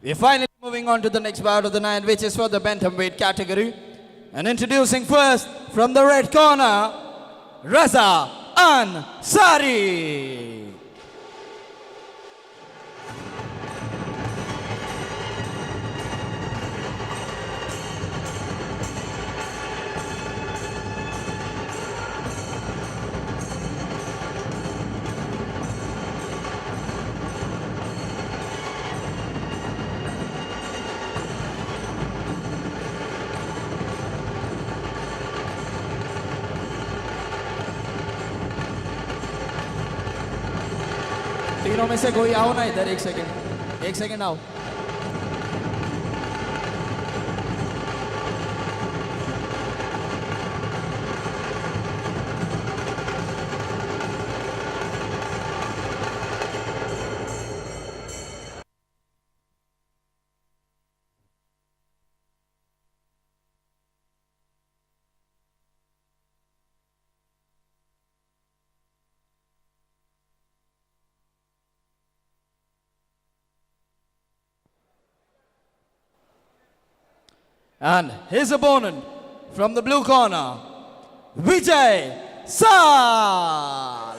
We're finally moving on to the next bout of the night, which is for the bantamweight category. And introducing first from the red corner, Raza Ansari. तीनों में से कोई आओ ना इधर, एक second आओ. And his opponent from the blue corner, Vijay Sal.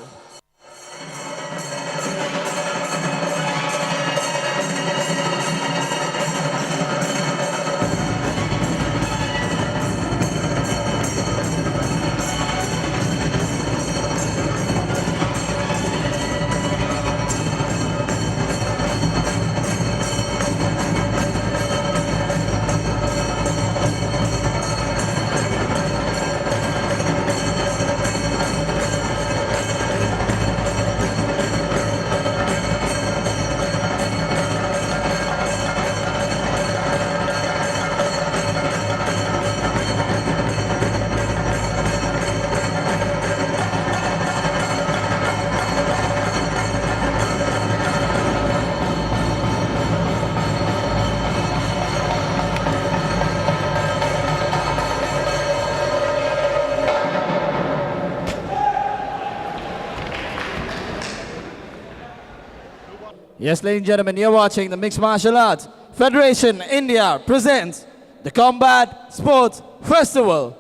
Yes, ladies and gentlemen, you're watching the Mixed Martial Arts Federation India presents the Combat Sports Festival.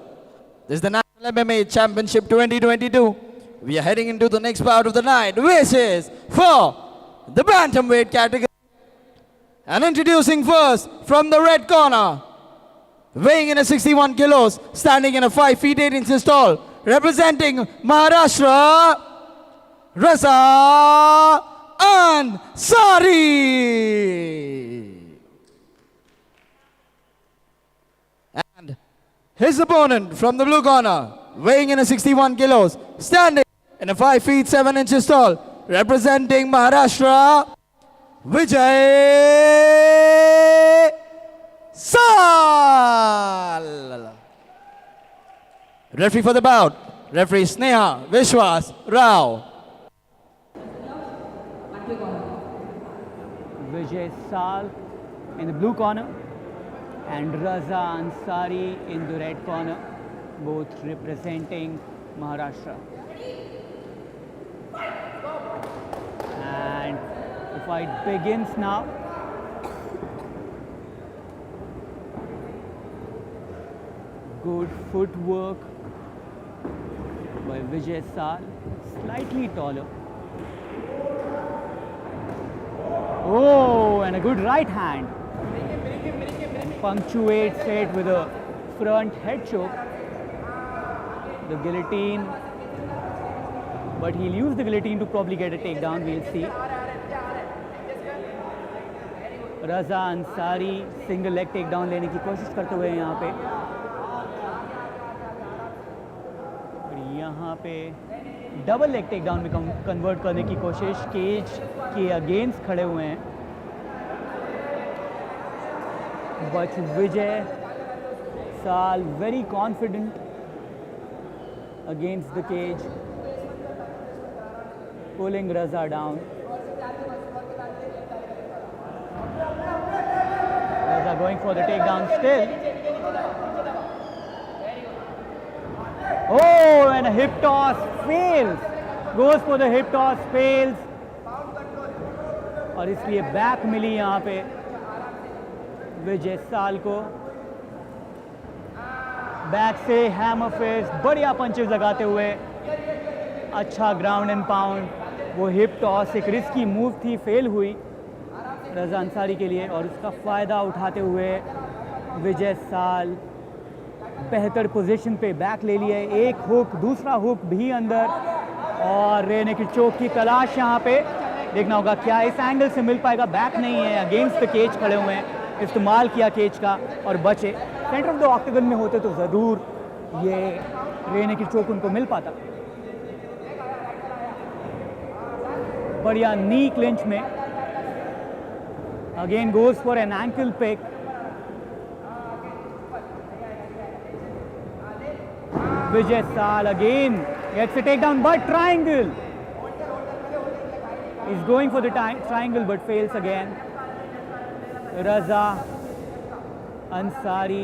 This is the National MMA Championship 2022. We are heading into the next bout of the night, which is for the bantamweight category. And introducing first from the red corner, weighing in at 61 kilos, standing in a 5 feet 8 inches tall, representing Maharashtra, Raza Ansari. And his opponent from the blue corner, weighing in at 61 kilos, standing in a 5 feet 7 inches tall, representing Maharashtra, Vijay Sal. Referee for the bout, referee Sneha Vishwas Rao. Vijay Sal in the blue corner and Raza Ansari in the red corner, both representing Maharashtra. And the fight begins now. Good footwork by Vijay Sal, slightly taller. Oh, and a good right hand. And punctuates it with a front head choke. The guillotine. But he'll use the guillotine to probably get a takedown, we'll see. Raza Ansari single leg takedown लेने की कोशिश करते हुए यहाँ पे. और यहाँ पे डबल लेग टेक डाउन में कन्वर्ट करने की कोशिश, केज के अगेंस्ट खड़े हुए हैं. But Vijay Sal very confident against the cage, pulling Raza down. Raza going for the takedown still. Oh, and a hip toss fails. Goes for the hip toss, fails. और इसलिए बैक मिली यहाँ पे. विजय साल को। बैक से हैमर फिस्ट, बढ़िया पंचेस लगाते हुए, अच्छा ग्राउंड एंड पाउंड। वो हिप टॉस एक रिस्की मूव थी, फेल हुई रज़ा अंसारी के लिए, और उसका फ़ायदा उठाते हुए विजय साल बेहतर पोजीशन पे बैक ले लिए। एक हुक, दूसरा हुक भी अंदर, और रेने की चोक की तलाश यहाँ पे। देखना होगा क्या इस एंगल से मिल पाएगा। बैक नहीं है, अगेंस्ट द केज खड़े हुए हैं, इस्तेमाल किया केज का और बचे। सेंटर ऑफ द ऑक्टेगन में होते तो ज़रूर ये रेने की चोक उनको मिल पाता। बढ़िया नी क्लिंच में, again goes for an ankle pick. Vijay Sal again gets a takedown, but triangle. He's going for the triangle, but fails again. Raza Ansari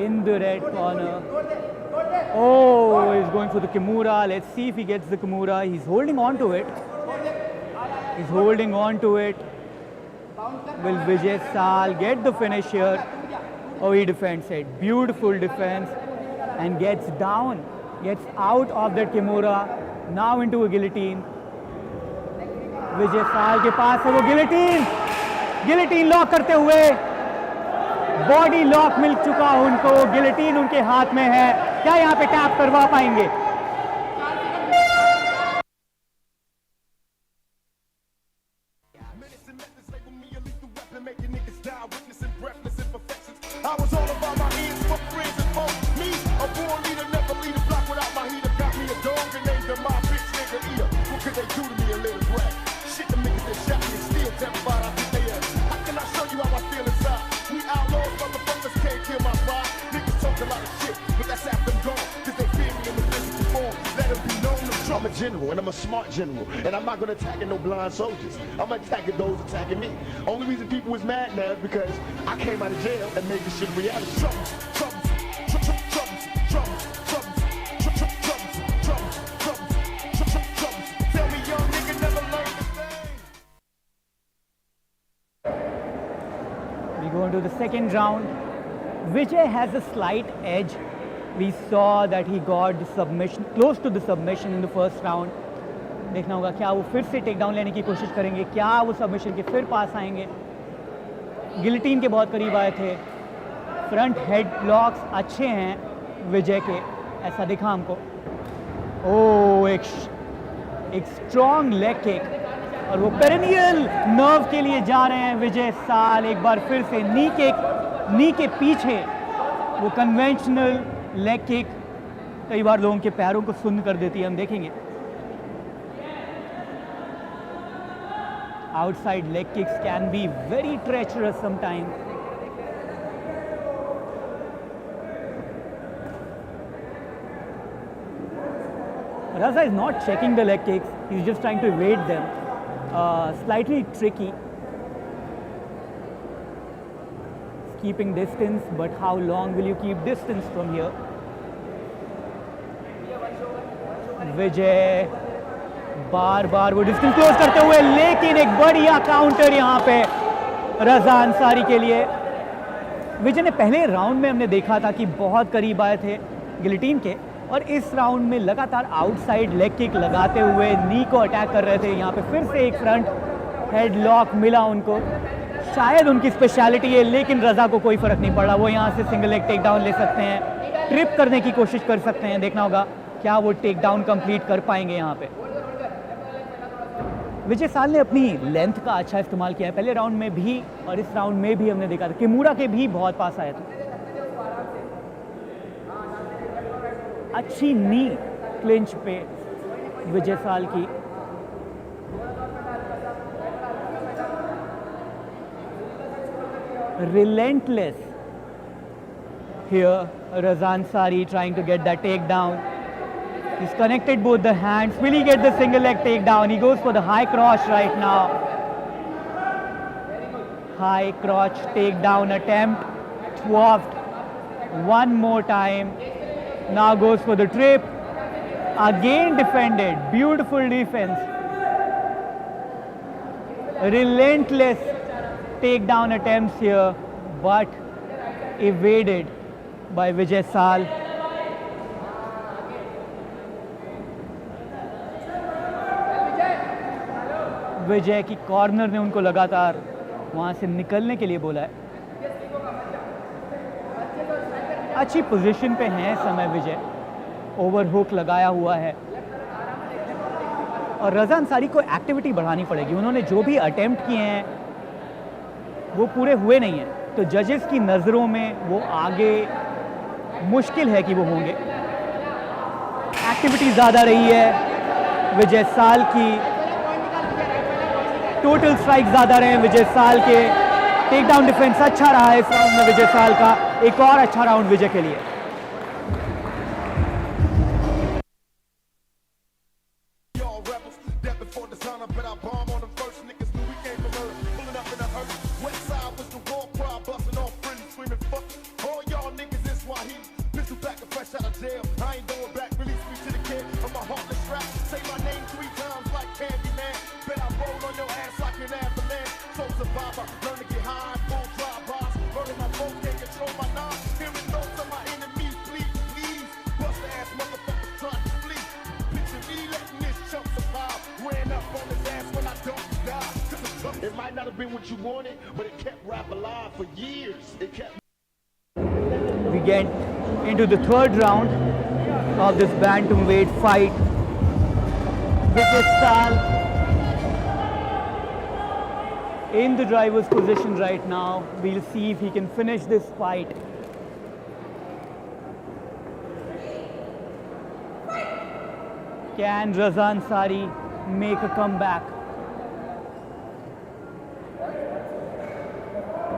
in the red corner. Oh, he's going for the Kimura. Let's see if he gets the Kimura. He's holding on to it. He's holding on to it. Will Vijay Sal get the finish here? Oh, he defends it. Beautiful defense, and gets down, gets out of that Kimura, now into a guillotine. विजय साल के पास है वो गिलेटीन lock करते हुए, body lock मिल चुका उनको, गिलेटीन उनके हाथ में है। क्या यहाँ पे टैप करवा पाएंगे? I was all about my ends for friends and folks. Me, a born leader, never lead a block without my heater. Got me a dog and named her my bitch nigga eater. What could they do to me, a little brat? Shit, them niggas that shot me and still terrified I think they ass. How can I show you how I feel inside? We outlaws, motherfuckers can't kill my pride. Niggas talk a lot of shit, but that's after I'm gone. Cause they fear me in the physical form. Let them be known to I'm a general, and I'm a smart general. And I'm not gonna attack no blind soldiers. I'm attacking those attacking me. Only reason people is mad now is because I came out of jail and made this shit reality. Troubles. Tell me young nigga never learned a thing. We go into the second round. Vijay has a slight edge. We saw that he got the submission, close to the submission in the first round. देखना होगा क्या वो फिर से take down लेने की कोशिश करेंगे, क्या वो सबमिशन के फिर पास आएंगे। गिलेटीन के बहुत करीब आए थे। फ्रंट हेड लॉक्स अच्छे हैं विजय के, ऐसा दिखा हमको। ओ एक स्ट्रॉन्ग लेग किक, और वो पेरिनियल नर्व के लिए जा रहे हैं विजय साल। एक बार फिर से नी के पीछे वो कन्वेंशनल लेग किक कई बार लोगों के पैरों को सुन्न कर देती है, हम देखेंगे। Outside leg kicks can be very treacherous sometimes. Raza is not checking the leg kicks, he's just trying to evade them. Slightly tricky. Keeping distance, but how long will you keep distance from here? विजय बार बार वो distance close करते हुए, लेकिन एक बढ़िया counter यहाँ पे रज़ा अंसारी के लिए। विजय ने पहले राउंड में हमने देखा था कि बहुत करीब आए थे गिलेटीन के, और इस राउंड में लगातार आउटसाइड लेग किक लगाते हुए नी को अटैक कर रहे थे। यहाँ पे फिर से एक फ्रंट हेड लॉक मिला उनको, शायद उनकी स्पेशलिटी है, लेकिन रज़ा को कोई फर्क नहीं पड़ा। वो यहाँ से सिंगल लेग टेक डाउन ले सकते हैं, ट्रिप करने की कोशिश कर सकते हैं। देखना होगा क्या वो टेक डाउन कंप्लीट कर पाएंगे यहाँ पे। विजय साल ने अपनी लेंथ का अच्छा इस्तेमाल किया है, पहले राउंड में भी और इस राउंड में भी हमने देखा था। किमूरा के भी बहुत पास आए थे। अच्छी नी क्लिंच पे विजय साल की। Relentless here, Raza Ansari trying to get that takedown. He's connected both the hands. Will he get the single leg takedown? He goes for the high crotch right now. High crotch takedown attempt. Dwarfed. One more time. Now goes for the trip. Again defended. Beautiful defense. Relentless takedown attempts here, but evaded by Vijay Sal. विजय की corner ने उनको लगातार वहां से निकलने के लिए बोला है। अच्छी पोजीशन पे हैं इस समय विजय, ओवरहुक लगाया हुआ है और रज़ा अंसारी को एक्टिविटी बढ़ानी पड़ेगी। उन्होंने जो भी अटेम्प्ट किए हैं वो पूरे हुए नहीं हैं, तो जजेस की नज़रों में वो आगे मुश्किल है कि वो होंगे। एक्टिविटी ज़्यादा रही है विजय साल की, टोटल स्ट्राइक ज़्यादा रहे हैं विजय साल के, टेक डाउन डिफेंस अच्छा रहा है इस राउंड में विजय साल का। एक और अच्छा राउंड विजय के लिए। Y'all rebels, death before dishonor, but I bomb on them first. Niggas knew we came from earth, pulling up in a hearse. West side was the war cry, busting off friends, screaming fuck. All y'all niggas in Swahili, pistol back and fresh out of jail. I ain't going back, release me to the kid of my heartless rap. Say my name 3 times like Candyman. Bet I roll on your ass like an avalanche. So survivor, learn to get high, full drive-bys. Murder my phone, can't control my knife. Hearing notes of my enemies, please. Bust the ass motherfucker trying to flee. Picture me letting this chump survive. Ran up on his ass when I don't die. It might not have been what you wanted, but it kept rap alive for years. It kept. We get into the third round of this bantamweight fight. Vijay Sal in the driver's position right now. We'll see if he can finish this fight. Can Raza Ansari make a comeback?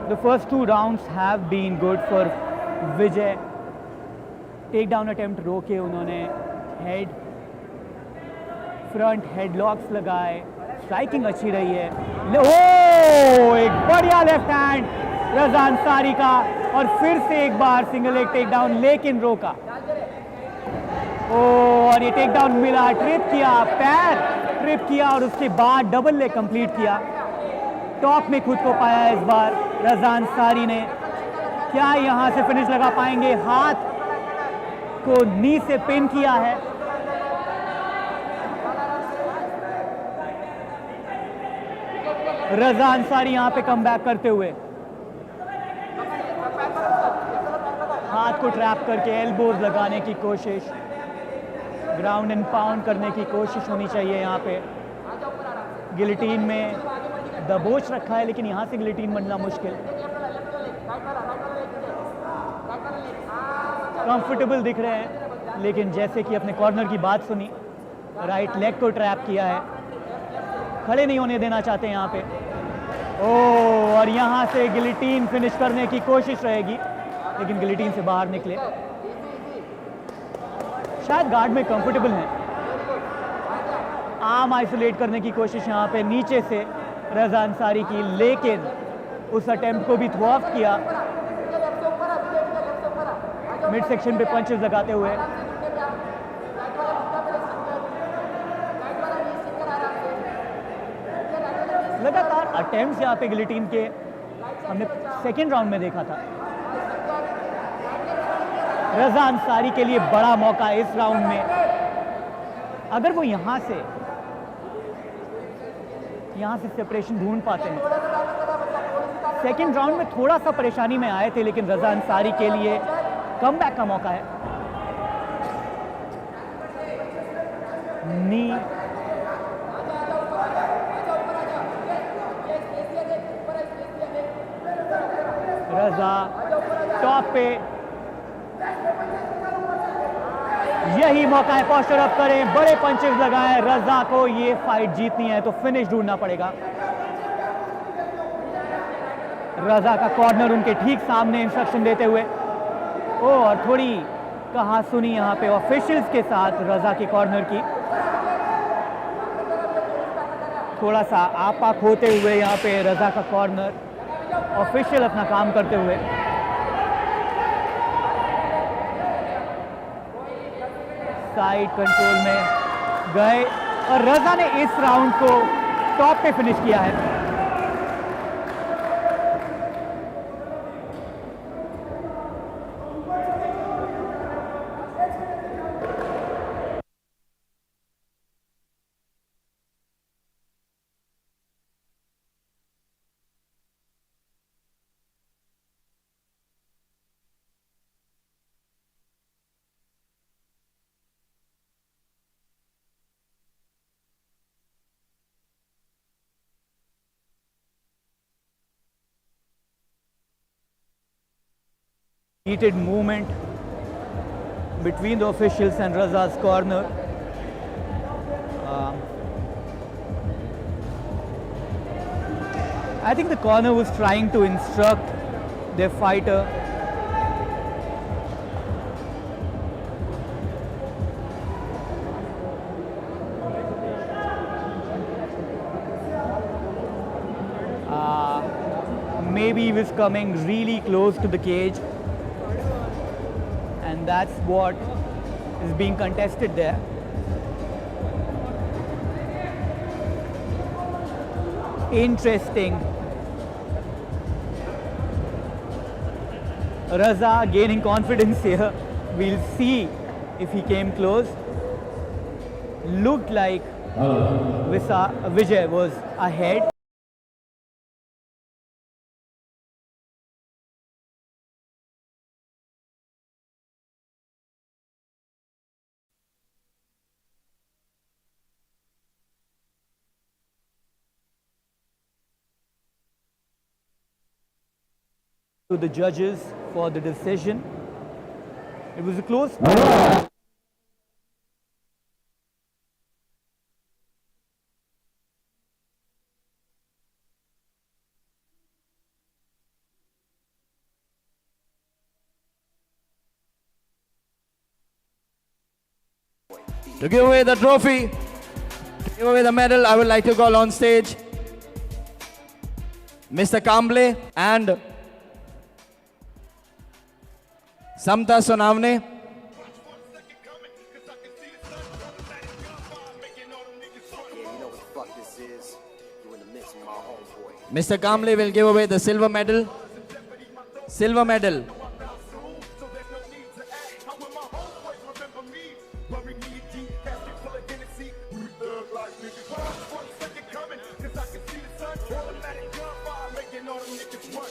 The first 2 rounds have been good for Vijay. Takedown attempt रोके उन्होंने, head front हेडलॉक्स लगाए, striking अच्छी रही है। ओ एक बढ़िया left hand Raza Ansari का और फिर से एक बार सिंगल लेग टेकडाउन, लेकिन रोका। ओ और ये टेकडाउन मिला, ट्रिप किया, पैर ट्रिप किया और उसके बाद डबल लेग कंप्लीट किया। टॉप में खुद को पाया इस बार रज़ा अंसारी ने। क्या यहां से फिनिश लगा पाएंगे? हाथ को नी से पिन किया है। रज़ा अंसारी यहां पे कमबैक करते हुए हाथ को ट्रैप करके एल्बोज लगाने की कोशिश, ग्राउंड एंड पाउंड करने की कोशिश होनी चाहिए। यहां पे गिलिटीन में दबोच रखा है, लेकिन यहां से गिलिटीन बनना मुश्किल। कंफर्टेबल दिख रहे हैं, लेकिन जैसे कि अपने कॉर्नर की बात सुनी, राइट लेग को ट्रैप किया है, खड़े नहीं होने देना चाहते यहाँ पे। ओ और यहाँ से गिलिटीन फिनिश करने की कोशिश रहेगी, लेकिन गिलिटीन से बाहर निकले। शायद गार्ड में कंफर्टेबल हैं। आर्म आइसोलेट करने की कोशिश यहाँ पे नीचे से रज़ा अंसारी की, लेकिन उस अटेम्प्ट को भी थ्वार्ट किया मिड सेक्शन पे पंचेस लगाते हुए। लगातार अटेम्प्ट्स यहाँ पे गिलिटीन के हमने सेकेंड राउंड में देखा था। रज़ा अंसारी के लिए बड़ा मौका है इस राउंड में। अगर वो यहाँ से सेपरेशन ढूंढ पाते हैं। सेकेंड राउंड में थोड़ा सा परेशानी में आए थे, लेकिन रज़ा अंसारी के लिए कमबैक का मौका है। नी रज़ा टॉप पे, यही मौका है, पोस्टर अप करें, बड़े पंचेस लगाएं। रज़ा को ये फाइट जीतनी है तो फिनिश ढूंढना पड़ेगा। रज़ा का कॉर्नर उनके ठीक सामने इंस्ट्रक्शन देते हुए। ओ और थोड़ी कहा सुनी यहाँ पे ऑफिशियल्स के साथ रज़ा के कॉर्नर की, थोड़ा सा आपा खोते हुए यहाँ पे रज़ा का कॉर्नर, ऑफिशियल अपना काम करते हुए। साइड कंट्रोल में गए और रज़ा ने इस राउंड को टॉप पे फिनिश किया है। heated movement between the officials and Raza's corner. I think the corner was trying to instruct their fighter. Maybe he was coming really close to the cage, and that's what is being contested there. Interesting. Raza gaining confidence here. We'll see if he came close. Looked like Vijay was ahead. To the judges for the decision. It was a close fight. To give away the trophy, to give away the medal, I would like to call on stage Mr. Kamble and Samta Sonavne. Watch 1 second coming, 'cause I can see the sun. Automatic gunfire making all them niggas run. Yeah, you know what the fuck this is? You in the midst of my homeboy. Mr. Kamble will give away the silver medal. Silver medal. So there's no need to act. How will my homeboys remember me? Bury me a deep casket full of Hennessy. We thug like niggas. Watch 1 second coming, 'cause I can see the sun. Automatic gunfire making all them niggas run.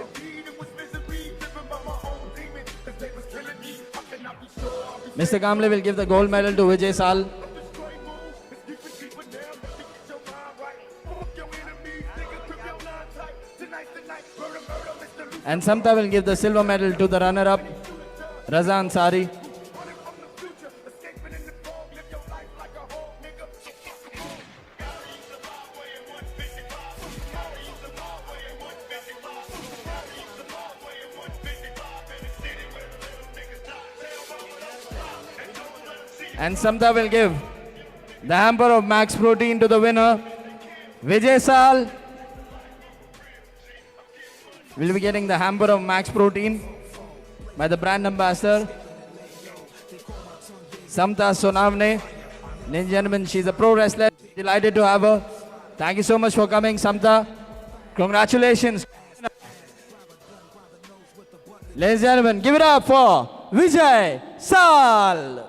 Indeed, it was misery driven by my own demons, 'cause they was killing me. I cannot be sure I'll be Mr. Kamble will give the gold medal to Vijay Sal. destroy move. It's deeper, deeper now. Let me get your mind right. Fuck your enemies, nigga. Grip your line tight. Tonight's the night. Murder, murder, Mr. Luke. And Samta will give the silver medal to the runner-up, Raza Ansari. Running from the future, escaping in the fog. Live your life like a hog, nigga. Gotta use the highway in 155. Gotta use the highway in 155. Gotta use the highway in 155. In the city where the little niggas die. Tell mama don't stop. And don't let them see you. And Samta will give the hamper of Max Protein to the winner, Vijay Sal. Will be getting the hamper of Max Protein by the brand ambassador, Samta Sonavne. Ladies and gentlemen, she's a pro wrestler. Delighted to have her. Thank you so much for coming, Samta. Congratulations. Ladies and gentlemen, give it up for Vijay Sal.